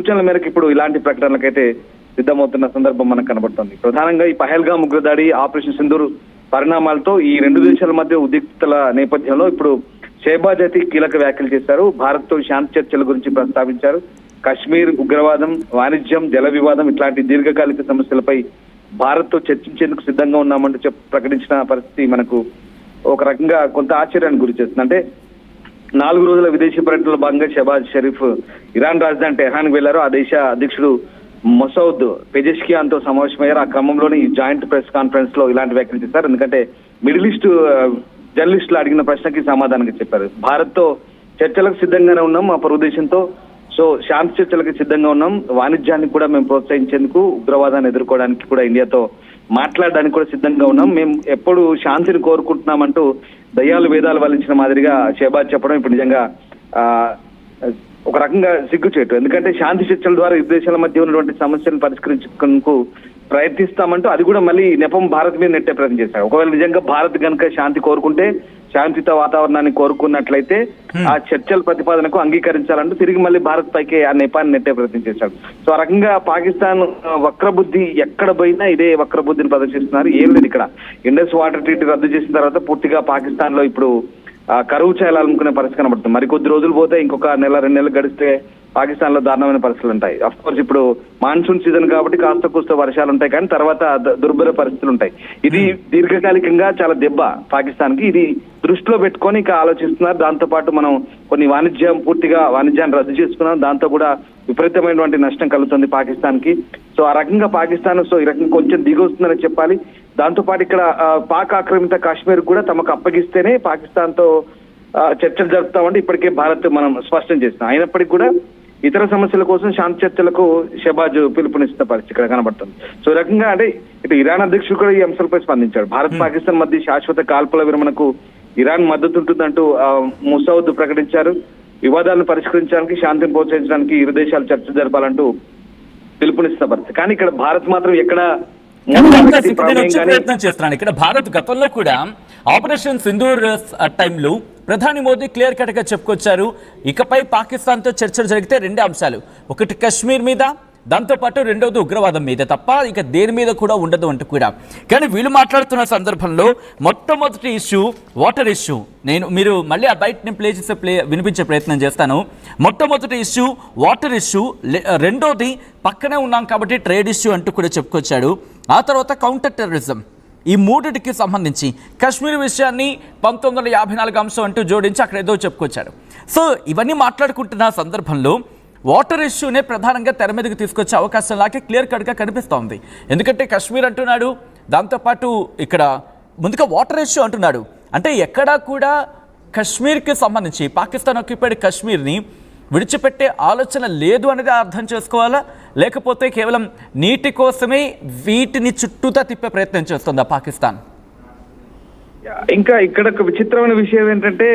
సూచనల మేరకు ఇప్పుడు ఇలాంటి ప్రకటనలకైతే సిద్ధమవుతున్న సందర్భం మనకు కనబడుతుంది. ప్రధానంగా ఈ పహల్గామ్ ఉగ్రదాడి, ఆపరేషన్ సింధూర్ పరిణామాలతో ఈ రెండు దేశాల మధ్య ఉద్రిక్తల నేపథ్యంలో ఇప్పుడు షెహబాజ్ అయితే కీలక వ్యాఖ్యలు చేశారు. భారత్ తో శాంతి చర్చల గురించి ప్రస్తావించారు. కశ్మీర్, ఉగ్రవాదం, వాణిజ్యం, జల వివాదం ఇట్లాంటి దీర్ఘకాలిక సమస్యలపై భారత్ తో చర్చించేందుకు సిద్ధంగా ఉన్నామంటూ ప్రకటించిన పరిస్థితి మనకు ఒక రకంగా కొంత ఆశ్చర్యానికి గురి చేస్తుంది. అంటే 4 రోజుల విదేశీ పర్యటనలో భాగంగా షెహబాజ్ షరీఫ్ ఇరాన్ రాజధాని టెహ్రాన్ వెళ్లారు. ఆ దేశ అధ్యక్షుడు మసౌద్ పెజెష్కియాన్ తో సమావేశమయ్యారు. ఆ క్రమంలోనే ఈ జాయింట్ ప్రెస్ కాన్ఫరెన్స్ లో ఇలాంటి వ్యాఖ్యలు చేశారు. ఎందుకంటే మిడిల్ ఈస్ట్ జర్నలిస్టులు అడిగిన ప్రశ్నకి సమాధానంగా చెప్పారు. భారత్ తో చర్చలకు సిద్ధంగానే ఉన్నాం, మా పొరుగు దేశంతో సో శాంతి చర్చలకు సిద్ధంగా ఉన్నాం. వాణిజ్యాన్ని కూడా మేము ప్రోత్సహించేందుకు, ఉగ్రవాదాన్ని ఎదుర్కోవడానికి కూడా ఇండియాతో మాట్లాడడానికి కూడా సిద్ధంగా ఉన్నాం. మేము ఎప్పుడు శాంతిని కోరుకుంటున్నామంటూ దయ్యాలు వేదాలు వల్లించిన మాదిరిగా షెహబాజ్ చెప్పడం ఇప్పుడు నిజంగా ఒక రకంగా సిగ్గుచేటు. ఎందుకంటే శాంతి చర్చల ద్వారా ఇరు దేశాల మధ్య ఉన్నటువంటి సమస్యలను పరిష్కరించుకు ప్రయత్నిస్తామంటూ అది కూడా మళ్ళీ నెపం భారత్ మీద నెట్టే ప్రయత్నం చేశారు. ఒకవేళ నిజంగా భారత్ కనుక శాంతి కోరుకుంటే, శాంతియుత వాతావరణాన్ని కోరుకున్నట్లయితే ఆ చర్చల ప్రతిపాదనకు అంగీకరించాలంటూ తిరిగి మళ్ళీ భారత్ పైకి ఆ నెపాన్ని నెట్టే ప్రయత్నం చేశాడు. సో ఆ రకంగా పాకిస్తాన్ వక్రబుద్ధి ఎక్కడ పోయినా ఇదే వక్రబుద్ధిని ప్రదర్శిస్తున్నారు. ఏం లేదు, ఇక్కడ ఇండస్ వాటర్ ట్రీటీ రద్దు చేసిన తర్వాత పూర్తిగా పాకిస్తాన్ లో ఇప్పుడు కరువు చేయాలనుకునే పరిస్థితి కనబడుతుంది. మరి కొద్ది రోజులు పోతే ఇంకొక 1-2 నెలలు గడిస్తే పాకిస్తాన్ లో దారుణమైన పరిస్థితులు ఉంటాయి. అఫ్ కోర్స్ ఇప్పుడు మాన్సూన్ సీజన్ కాబట్టి కాస్త కూస్త వర్షాలు ఉంటాయి, కానీ తర్వాత దుర్భర పరిస్థితులు ఉంటాయి. ఇది దీర్ఘకాలికంగా చాలా దెబ్బ పాకిస్తాన్ కి. ఇది దృష్టిలో పెట్టుకొని ఇక ఆలోచిస్తున్నారు. దాంతో పాటు మనం కొన్ని పూర్తిగా వాణిజ్యాన్ని రద్దు చేసుకున్నాం. దాంతో కూడా విపరీతమైనటువంటి నష్టం కలుగుతుంది పాకిస్తాన్ కి. సో ఆ రకంగా పాకిస్తాన్ ఈ రకంగా కొంచెం దిగొస్తుందని చెప్పాలి. దాంతో పాటు ఇక్కడ పాక్ ఆక్రమిత కాశ్మీర్ కూడా తమకు అప్పగిస్తేనే పాకిస్తాన్ తో చర్చలు జరుపుతామంటే ఇప్పటికే భారత్ మనం స్పష్టం చేస్తున్నాం. అయినప్పటికీ కూడా ఇతర సమస్యల కోసం శాంతి చర్చలకు షెహబాజ్ పిలుపునిస్తున్న పరిస్థితి ఇక్కడ కనబడుతుంది. సో ఈ రకంగా అంటే ఇటు ఇరాన్ అధ్యక్షుడు కూడా ఈ అంశాలపై స్పందించాడు. భారత్ పాకిస్తాన్ మధ్య శాశ్వత కాల్పుల విరమణకు ఇరాన్ మద్దతు ఉంటుందంటూ ముసౌద్ ప్రకటించారు. వివాదాలను పరిష్కరించడానికి, శాంతిని ప్రోత్సహించడానికి ఇరు దేశాలు చర్చ జరపాలంటూ పిలుపునిస్తున్న పరిస్థితి. కానీ ఇక్కడ భారత్ మాత్రం ఎక్కడ ప్రయత్నం చేస్తున్నాను. ఇక్కడ భారత్ గతంలో కూడా ఆపరేషన్ సింధూర్ టైంలో ప్రధాని మోదీ క్లియర్ కట్ గా చెప్పుకొచ్చారు, ఇకపై పాకిస్తాన్ తో చర్చలు జరిగితే 2 అంశాలు, ఒకటి కశ్మీర్ మీద, దాంతో పాటు రెండోది ఉగ్రవాదం మీద తప్ప ఇక దేని మీద కూడా ఉండదు అంటూ కూడా. కానీ వీళ్ళు మాట్లాడుతున్న సందర్భంలో మొట్టమొదటి ఇష్యూ వాటర్ ఇష్యూ. మీరు మళ్ళీ ఆ బయటని వినిపించే ప్రయత్నం చేస్తాను. మొట్టమొదటి ఇష్యూ వాటర్ ఇష్యూ, రెండోది పక్కనే ఉన్నాం కాబట్టి ట్రేడ్ ఇష్యూ అంటూ కూడా చెప్పుకొచ్చాడు. ఆ తర్వాత కౌంటర్ టెర్రరిజం. ఈ మూడిటికి సంబంధించి కశ్మీర్ విషయాన్ని 1954 అంశం అంటూ జోడించి అక్కడ ఏదో చెప్పుకొచ్చాడు. సో ఇవన్నీ మాట్లాడుకుంటున్న సందర్భంలో వాటర్ ఇష్యూనే ప్రధానంగా తెర మీదకి తీసుకొచ్చే అవకాశం లాగే క్లియర్ కట్గా కనిపిస్తోంది. ఎందుకంటే కశ్మీర్ అంటున్నాడు, దాంతోపాటు ఇక్కడ ముందుగా వాటర్ ఇష్యూ అంటున్నాడు. అంటే ఎక్కడా కూడా కశ్మీర్కి సంబంధించి పాకిస్తాన్ ఆక్యుపైడ్ కశ్మీర్ని విడిచిపెట్టే ఆలోచన లేదు అనేది అర్థం చేసుకోవాలా, లేకపోతే కేవలం నీటి కోసమే వీటిని చుట్టూతా తిప్పే ప్రయత్నం చేస్తుందా పాకిస్తాన్? ఇంకా ఇక్కడ ఒక విచిత్రమైన విషయం ఏంటంటే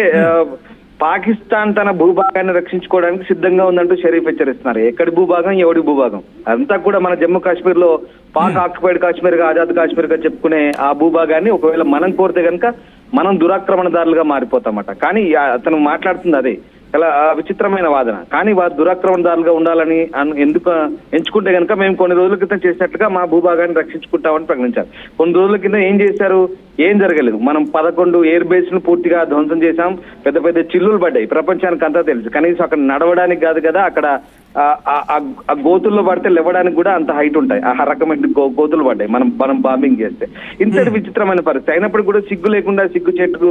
పాకిస్తాన్ తన భూభాగాన్ని రక్షించుకోవడానికి సిద్ధంగా ఉందంటూ షరీఫ్ హెచ్చరిస్తున్నారు. ఎక్కడి భూభాగం, ఎవడి భూభాగం అంతా కూడా మన జమ్మూ కాశ్మీర్ లో పాక్ ఆక్యుపైడ్ కాశ్మీర్ గా, ఆజాద్ కాశ్మీర్ గా చెప్పుకునే ఆ భూభాగాన్ని ఒకవేళ మనం కోరితే కనుక మనం దురాక్రమణదారులుగా మారిపోతామట. కానీ అతను మాట్లాడుతుంది అదే చాలా విచిత్రమైన వాదన. కానీ వారు దురాక్రమణదారులుగా ఉండాలని ఎందుకు ఎంచుకుంటే కనుక మేము కొన్ని రోజుల క్రితం చేసినట్లుగా మా భూభాగాన్ని రక్షించుకుంటామని ప్రకటించారు. కొన్ని రోజుల కింద ఏం చేశారు? ఏం జరగలేదు. మనం 11 ఎయిర్ బేస్ ను పూర్తిగా ధ్వంసం చేశాం. పెద్ద పెద్ద చిల్లులు పడ్డాయి, ప్రపంచానికి అంతా తెలుసు. కనీసం అక్కడ నడవడానికి కాదు కదా, అక్కడ ఆ గోతుల్లో పడితే లేవడానికి కూడా అంత హైట్ ఉంటాయి. ఆ రకమైన గోతులు పడ్డాయి మనం బాంబింగ్ చేస్తే. ఇంతటి విచిత్రమైన పరిస్థితి అయినప్పుడు కూడా సిగ్గు లేకుండా సిగ్గు చెట్టుకు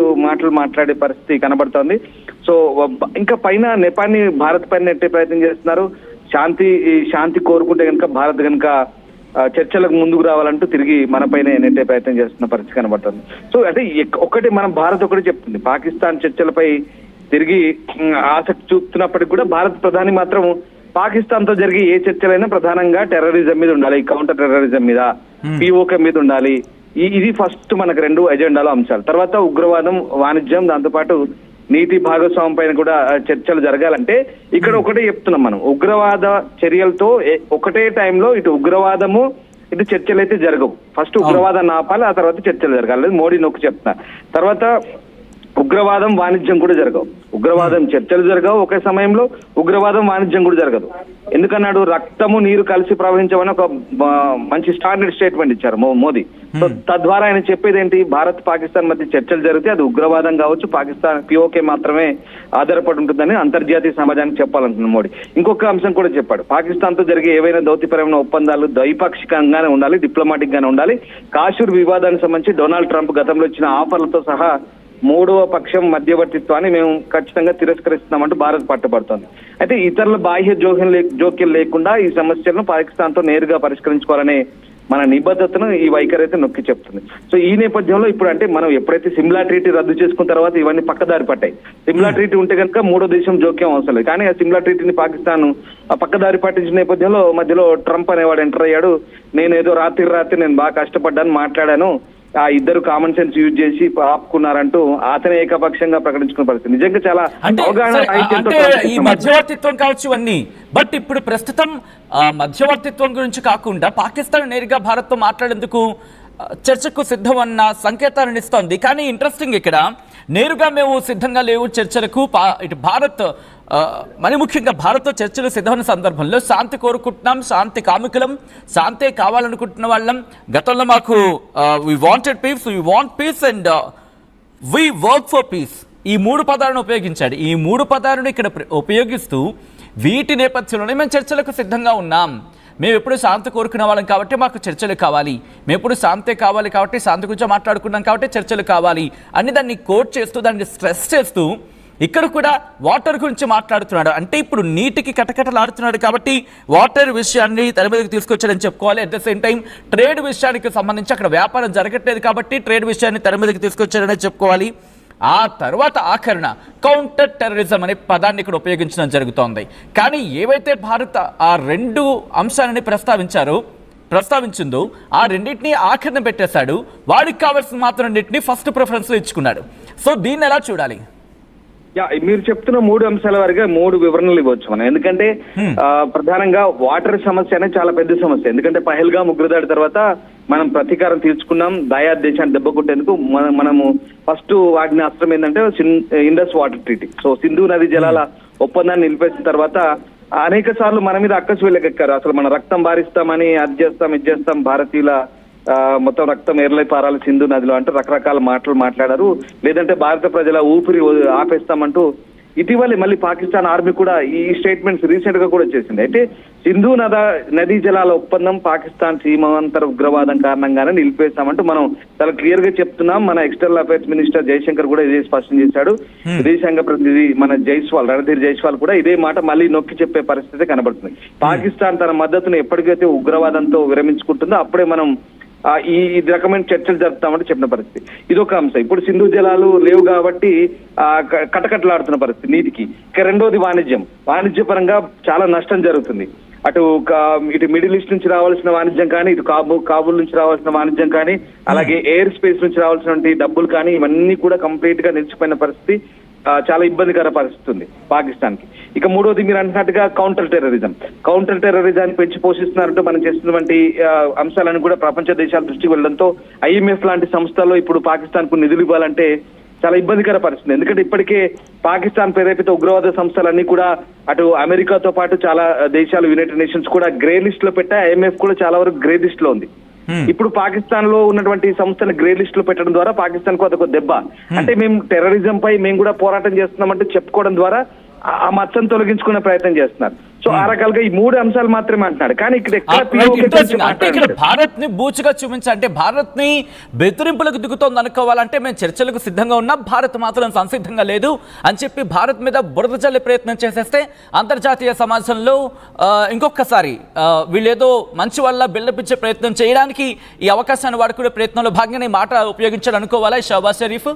మాట్లాడే పరిస్థితి కనబడుతోంది. సో ఇంకా పైన నెపాన్ని భారత్ పైన నెట్టే ప్రయత్నం చేస్తున్నారు. శాంతి కోరుకుంటే కనుక భారత్ కనుక చర్చలకు ముందుకు రావాలంటూ తిరిగి మనపైనే నెట్టే ప్రయత్నం చేస్తున్న పరిస్థితి కనబడుతుంది. సో అంటే ఒకటి మనం భారత్ ఒకటి చెప్తుంది, పాకిస్తాన్ చర్చలపై తిరిగి ఆసక్తి చూపుతున్నప్పటికీ కూడా భారత ప్రధాని మాత్రం పాకిస్తాన్ తో జరిగే ఏ చర్చలైనా ప్రధానంగా టెర్రరిజం మీద ఉండాలి, కౌంటర్ టెర్రరిజం మీద, పిఓకే మీద ఉండాలి. ఇది ఫస్ట్ మనకు 2 ఎజెండాలో అంశాలు. తర్వాత ఉగ్రవాదం, వాణిజ్యం, దాంతోపాటు నీటి భాగస్వామ్యం పైన కూడా చర్చలు జరగాలంటే ఇక్కడ ఒకటే చెప్తున్నాం మనం, ఉగ్రవాద చర్యలతో ఒకటే టైంలో ఇటు ఉగ్రవాదము ఇటు చర్చలు అయితే జరగవు. ఫస్ట్ ఉగ్రవాదాన్ని ఆపాలి, ఆ తర్వాత చర్చలు జరగాలి. మోడీ నొక్కి చెప్తున్నా. తర్వాత ఉగ్రవాదం వాణిజ్యం కూడా జరగవు. ఉగ్రవాదం చర్చలు జరగవు, ఒకే సమయంలో ఉగ్రవాదం వాణిజ్యం కూడా జరగదు. ఎందుకన్నాడు, రక్తము నీరు కలిసి ప్రవహించమని ఒక మంచి స్టాండర్డ్ స్టేట్మెంట్ ఇచ్చారు మోదీ. సో తద్వారా ఆయన చెప్పేది ఏంటి, భారత్ పాకిస్తాన్ మధ్య చర్చలు జరిగితే అది ఉగ్రవాదం కావచ్చు, పాకిస్తాన్ పిఓకే మాత్రమే ఆధారపడి ఉంటుందని అంతర్జాతీయ సమాజానికి చెప్పాలంటున్న మోడీ. ఇంకొక అంశం కూడా చెప్పాడు, పాకిస్తాన్ తో జరిగే ఏవైనా దౌత్యపరమైన ఒప్పందాలు ద్వైపాక్షికంగానే ఉండాలి, డిప్లొమాటిక్ గానే ఉండాలి. కాశ్మీర్ వివాదానికి సంబంధించి డొనాల్డ్ ట్రంప్ గతంలో ఇచ్చిన ఆఫర్లతో సహా మూడవ పక్షం మధ్యవర్తిత్వాన్ని మేము ఖచ్చితంగా తిరస్కరిస్తున్నామంటూ భారత్ పట్టుబడుతోంది. అయితే ఇతరుల బాహ్య జోక్యం లేకుండా ఈ సమస్యలను పాకిస్తాన్ తో నేరుగా పరిష్కరించుకోవాలనే మన నిబద్ధతను ఈ వైఖరి అయితే నొక్కి చెప్తుంది. సో ఈ నేపథ్యంలో ఇప్పుడు అంటే మనం ఎప్పుడైతే సిమ్లా ట్రీటీ రద్దు చేసుకున్న తర్వాత ఇవన్నీ పక్కదారి పట్టాయి. సిమ్లా ట్రీటీ ఉంటే కనుక మూడో దేశం జోక్యం అవసరం లేదు. కానీ ఆ సిమ్లా ట్రీటీని పాకిస్తాన్ పక్కదారి పట్టించిన నేపథ్యంలో మధ్యలో ట్రంప్ అనేవాడు ఎంటర్ అయ్యాడు. నేను ఏదో రాత్రి నేను బాగా కష్టపడ్డాను, మాట్లాడాను, ఆ ఇద్దరు కామన్ సెన్స్ యూజ్ చేసి ఆపుకున్నారంటూ అతనే ఏకపక్షంగా ప్రకటించుకున్న పరిస్థితి నిజంగా చాలా అంటే ఈ మధ్యవర్తిత్వం కావచ్చు అన్ని. బట్ ఇప్పుడు ప్రస్తుతం మధ్యవర్తిత్వం గురించి కాకుండా పాకిస్తాన్ నేరుగా భారత్ తో మాట్లాడేందుకు చర్చకు సిద్ధం అన్న సంకేతాలను ఇస్తోంది. కానీ ఇంట్రెస్టింగ్ ఇక్కడ నేరుగా మేము సిద్ధంగా లేవు చర్చలకు, ఇటు భారత్ మరి ముఖ్యంగా భారత్తో చర్చలు సిద్ధమైన సందర్భంలో శాంతి కోరుకుంటున్నాం, శాంతి కాముకులం, శాంతే కావాలనుకుంటున్న వాళ్ళం, గతంలో మాకు we wanted peace, we want peace and we work for peace, ఈ మూడు పదాలను ఉపయోగించాడు. ఈ మూడు పదాలను ఇక్కడ ఉపయోగిస్తూ వీటి నేపథ్యంలోనే మేము చర్చలకు సిద్ధంగా ఉన్నాం, మేము ఎప్పుడు శాంతి కోరుకునే వాళ్ళం కాబట్టి మాకు చర్చలు కావాలి, మేము ఎప్పుడు శాంతే కావాలి కాబట్టి శాంతి గురించి మాట్లాడుకున్నాం కాబట్టి చర్చలు కావాలి అని దాన్ని కోట్ చేస్తూ దాన్ని స్ట్రెస్ చేస్తూ ఇక్కడ కూడా వాటర్ గురించి మాట్లాడుతున్నాడు. అంటే ఇప్పుడు నీటికి కటకటలాడుతున్నాడు కాబట్టి వాటర్ విషయాన్ని తెర మీదకి తీసుకొచ్చాడని చెప్పుకోవాలి. At the same time trade విషయానికి సంబంధించి అక్కడ వ్యాపారం జరగట్లేదు కాబట్టి ట్రేడ్ విషయాన్ని తెర మీదకి తీసుకొచ్చాడనే చెప్పుకోవాలి. ఆ తర్వాత ఆఖరణ కౌంటర్ టెర్రరిజం అనే పదాన్ని ఇక్కడ ఉపయోగించడం జరుగుతోంది. కానీ ఏవైతే భారత్ ఆ రెండు అంశాలని ప్రస్తావించిందో ఆ రెండింటినీ ఆఖరణ పెట్టేశాడు. వాడికి కావాల్సిన మాత్రం రెండింటినీ ఫస్ట్ ప్రిఫరెన్స్ లో ఇచ్చుకున్నాడు. సో దీన్ని ఎలా చూడాలి? మీరు చెప్తున్న మూడు అంశాల వారిగా మూడు వివరణలు ఇవ్వచ్చు మనం. ఎందుకంటే ప్రధానంగా వాటర్ సమస్య అనేది చాలా పెద్ద సమస్య. ఎందుకంటే పహల్గామ్ ఉగ్రదాడి తర్వాత మనం ప్రతీకారం తీర్చుకున్నాం, దాయాద్ దేశాన్ని దెబ్బ కొట్టేందుకు మనము ఫస్ట్ వాడిన అస్త్రం ఏంటంటే Indus water treaty. So Sindhu నది జలాల ఒప్పందాన్ని నిలిపేసిన తర్వాత అనేక సార్లు మన మీద అక్కసు వెళ్ళకెక్కారు. అసలు మన రక్తం బారిస్తామని, అది చేస్తాం ఇది చేస్తాం, భారతీయుల మొత్తం రక్తం ఏర్లై పారాలి సింధు నదిలో అంటూ రకరకాల మాటలు మాట్లాడారు. లేదంటే భారత ప్రజల ఊపిరి ఆపేస్తామంటూ ఇటీవలే మళ్ళీ పాకిస్తాన్ ఆర్మీ కూడా ఈ స్టేట్మెంట్స్ రీసెంట్ గా కూడా చేసింది. అయితే సింధు నదీ జలాల ఒప్పందం పాకిస్తాన్ సీమాంతర ఉగ్రవాదం కారణంగానే నిలిపేస్తామంటూ మనం చాలా క్లియర్ గా చెప్తున్నాం. మన ఎక్స్టర్నల్ అఫైర్స్ మినిస్టర్ జయశంకర్ కూడా ఇదే స్పష్టం చేశాడు. విదేశాంగ ప్రతినిధి మన రణధీర్ జైస్వాల్ కూడా ఇదే మాట మళ్ళీ నొక్కి చెప్పే పరిస్థితి కనబడుతుంది. పాకిస్తాన్ తన మద్దతును ఎప్పటికైతే ఉగ్రవాదంతో విరమించుకుంటుందో అప్పుడే మనం ఈ రకమైన చర్చలు జరుపుతామంటే చెప్పిన పరిస్థితి. ఇదొక అంశం. ఇప్పుడు సింధు జలాలు లేవు కాబట్టి కటకటలాడుతున్న పరిస్థితి నీటికి. ఇక రెండోది వాణిజ్యపరంగా చాలా నష్టం జరుగుతుంది. ఇటు మిడిల్ ఈస్ట్ నుంచి రావాల్సిన వాణిజ్యం కానీ, ఇటు కాబూల్ నుంచి రావాల్సిన వాణిజ్యం కానీ, అలాగే ఎయిర్ స్పేస్ నుంచి రావాల్సిన డబ్బులు కానీ ఇవన్నీ కూడా కంప్లీట్ గా నిలిచిపోయిన పరిస్థితి. చాలా ఇబ్బందికర పరిస్థితి ఉంది పాకిస్తాన్ కి. ఇక మూడోది మీరు అన్నట్టుగా కౌంటర్ టెర్రరిజాన్ని పెంచి పోషిస్తున్నారంటూ మనం చేస్తున్నటువంటి అంశాలను కూడా ప్రపంచ దేశాల దృష్టికి వెళ్ళడంతో IMF లాంటి సంస్థల్లో ఇప్పుడు పాకిస్తాన్ కు నిధులు ఇవ్వాలంటే చాలా ఇబ్బందికర పరిస్థితి. ఎందుకంటే ఇప్పటికే పాకిస్తాన్ ప్రేరేపిత ఉగ్రవాద సంస్థలన్నీ కూడా అటు అమెరికాతో పాటు చాలా దేశాలు, యునైటెడ్ నేషన్స్ కూడా గ్రే లిస్ట్ లో పెట్టాయి. IMF కూడా చాలా వరకు గ్రే లిస్ట్ లో ఉంది. ఇప్పుడు పాకిస్తాన్ లో ఉన్నటువంటి సంస్థను గ్రే లిస్ట్ లో పెట్టడం ద్వారా పాకిస్తాన్ కు అదొక దెబ్బ. అంటే మేము టెర్రరిజం పై మేము కూడా పోరాటం చేస్తున్నామంటే చెప్పుకోవడం ద్వారా ఆ మచ్చను తొలగించుకునే ప్రయత్నం చేస్తున్నారు. సో ఆ రకాలుగా ఈ మూడు అంశాలు మాత్రమే అంటున్నాడు. కానీ ఇక్కడ భారత్ ని బూచుగా చూపించి, అంటే భారత్ ని బెదిరింపులకు దిగుతోంది అనుకోవాలంటే మేము చర్చలకు సిద్ధంగా ఉన్నాం, భారత్ మాత్రం సంసిద్ధంగా లేదు అని చెప్పి భారత్ మీద బురద జల్లే ప్రయత్నం చేసేస్తే అంతర్జాతీయ సమాజంలో ఇంకొకసారి వీళ్ళేదో మంచి వల్ల బిల్డప్ ఇచ్చే ప్రయత్నం చేయడానికి ఈ అవకాశాన్ని వాడుకునే ప్రయత్నంలో భాగంగా ఈ మాట ఉపయోగించాలి అనుకోవాలా షహబాజ్ షరీఫ్?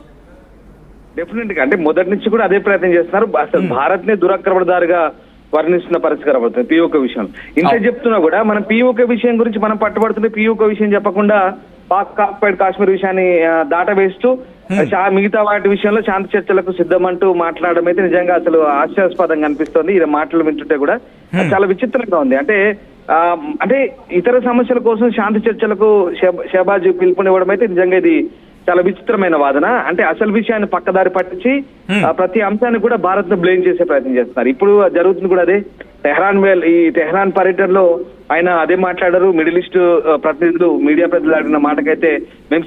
డెఫినెట్ గా. అంటే మొదటి నుంచి కూడా అదే ప్రయత్నం చేస్తున్నారు. అసలు భారత్ ని దురాక్రమణదారుగా వర్ణిస్తున్న పరిస్థితి కనబడుతుంది POK విషయం. ఇంత చెప్తున్నా కూడా మనం POK విషయం గురించి మనం పట్టుబడుతుంటే POK విషయం చెప్పకుండా పాక్ కాశ్మీర్ విషయాన్ని దాటవేస్తూ మిగతా వాటి విషయంలో శాంతి చర్చలకు సిద్ధమంటూ మాట్లాడడం అయితే నిజంగా అసలు హాస్యాస్పదంగా అనిపిస్తోంది. ఈ మాటలు వింటుంటే కూడా చాలా విచిత్రంగా ఉంది. అంటే ఇతర సమస్యల కోసం శాంతి చర్చలకు షహబాజ్ పిలుపునివ్వడం అయితే నిజంగా ఇది చాలా విచిత్రమైన వాదన. అంటే అసలు విషయాన్ని పక్కదారి పట్టించి ప్రతి అంశాన్ని కూడా భారత్ ను బ్లేమ్ చేసే ప్రయత్నం చేస్తున్నారు. ఇప్పుడు జరుగుతుంది కూడా అదే. టెహ్రాన్ పర్యటనలో ఆయన అదే మాట్లాడారు. మిడిల్ ఈస్ట్ ప్రతినిధులు, మీడియా ప్రతినిధులు అడిగిన మాటకైతే మేము